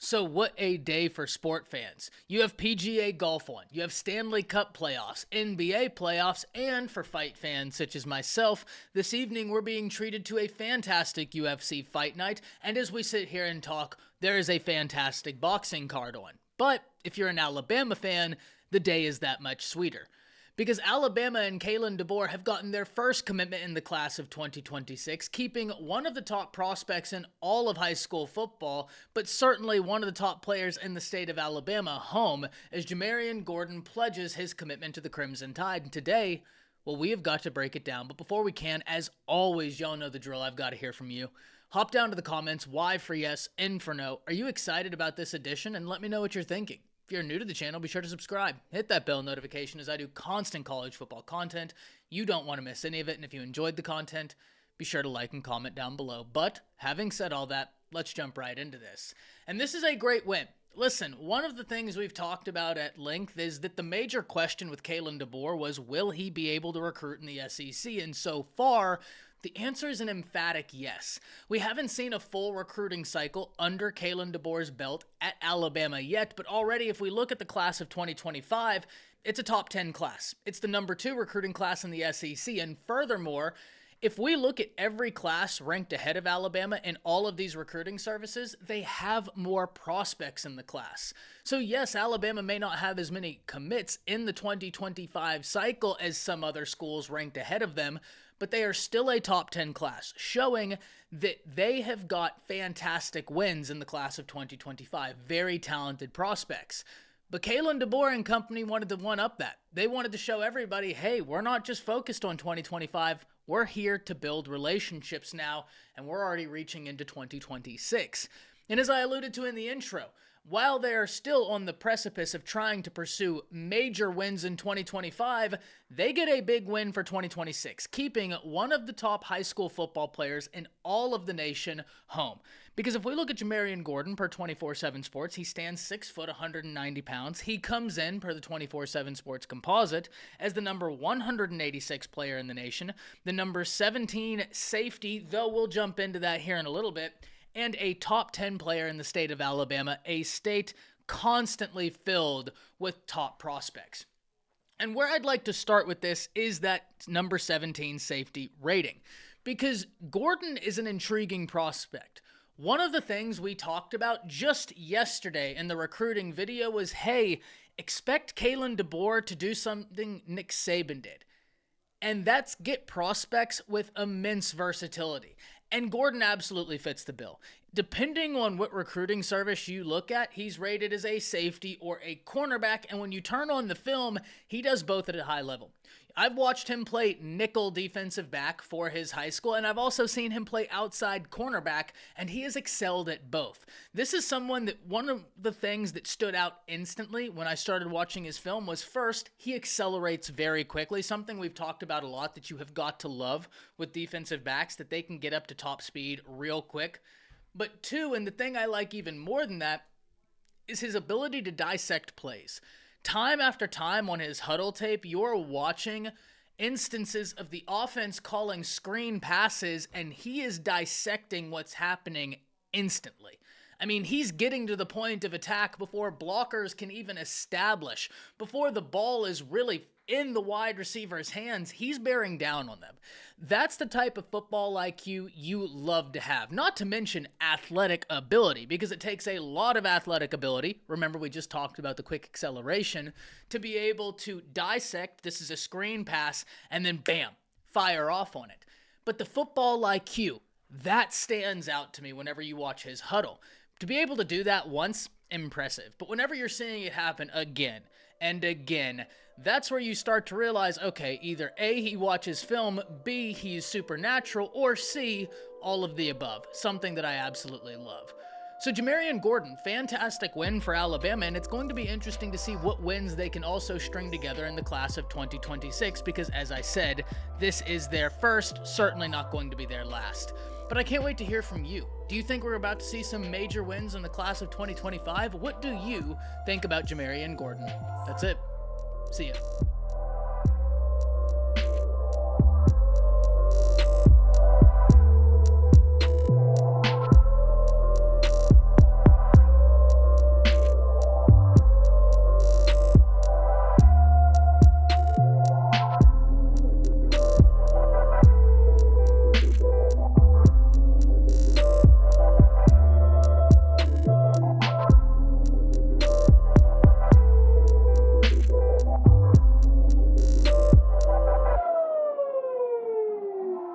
So what a day for sport fans. You have PGA Golf on, you have Stanley Cup playoffs, NBA playoffs, and for fight fans such as myself, this evening we're being treated to a fantastic UFC fight night, and as we sit here and talk, there is a fantastic boxing card on. But if you're an Alabama fan, the day is that much sweeter. Because Alabama and Kalen DeBoer have gotten their first commitment in the class of 2026, keeping one of the top prospects in all of high school football, but certainly one of the top players in the state of Alabama home, as Jamarion pledges his commitment to the Crimson Tide. And today, well, we have got to break it down. But before we can, as always, y'all know the drill, I've got to hear from you. Hop down to the comments, Y for yes, N for no. Are you excited about this edition? And let me know what you're thinking. If you're new to the channel, be sure to subscribe. Hit that bell notification as I do constant college football content. You don't want to miss any of it, and if you enjoyed the content, be sure to like and comment down below. But having said all that, let's jump right into this. And this is a great win. Listen, one of the things we've talked about at length is that the major question with Kalen DeBoer was, will he be able to recruit in the SEC? And so far, the answer is an emphatic yes. We haven't seen a full recruiting cycle under Kalen DeBoer's belt at Alabama yet, but already if we look at the class of 2025, it's a top 10 class. It's the number 2 recruiting class in the SEC, and furthermore, if we look at every class ranked ahead of Alabama in all of these recruiting services, they have more prospects in the class. So yes, Alabama may not have as many commits in the 2025 cycle as some other schools ranked ahead of them, but they are still a top 10 class, showing that they have got fantastic wins in the class of 2025. Very talented prospects. But Kalen DeBoer and company wanted to one-up that. They wanted to show everybody, hey, we're not just focused on 2025, we're here to build relationships now, and we're already reaching into 2026. And as I alluded to in the intro, while they are still on the precipice of trying to pursue major wins in 2025, they get a big win for 2026, keeping one of the top high school football players in all of the nation home. Because if we look at Jamarion per 24/7 Sports, he stands 6 foot, 190 pounds. He comes in, per the 24/7 Sports composite, as the number 186 player in the nation, the number 17 safety, though we'll jump into that here in a little bit, and a top 10 player in the state of Alabama, a state constantly filled with top prospects. And where I'd like to start with this is that number 17 safety rating, because Gordon is an intriguing prospect. One of the things we talked about just yesterday in the recruiting video was, hey, expect Kalen DeBoer to do something Nick Saban did. And that's get prospects with immense versatility. And Gordon absolutely fits the bill. Depending on what recruiting service you look at, he's rated as a safety or a cornerback, and when you turn on the film, he does both at a high level. I've watched him play nickel defensive back for his high school, and I've also seen him play outside cornerback, and he has excelled at both. This is someone that one of the things that stood out instantly when I started watching his film was, first, he accelerates very quickly, something we've talked about a lot that you have got to love with defensive backs, that they can get up to top speed real quick. But two, and the thing I like even more than that, is his ability to dissect plays. Time after time on his huddle tape, you're watching instances of the offense calling screen passes, and he is dissecting what's happening instantly. I mean, he's getting to the point of attack before blockers can even establish, before the ball is really in the wide receiver's hands, he's bearing down on them. That's the type of football IQ you love to have. Not to mention athletic ability, because it takes a lot of athletic ability. Remember, we just talked about the quick acceleration to be able to dissect, this is a screen pass, and then bam, fire off on it. But the football IQ, that stands out to me whenever you watch his huddle. To be able to do that once, impressive. But whenever you're seeing it happen again and again, that's where you start to realize, okay, either A, he watches film, B, he's supernatural, or C, all of the above. Something that I absolutely love. So Jamarion fantastic win for Alabama, and it's going to be interesting to see what wins they can also string together in the class of 2026, because as I said, this is their first, certainly not going to be their last. But I can't wait to hear from you. Do you think we're about to see some major wins in the class of 2025? What do you think about Jamarion? That's it. See ya.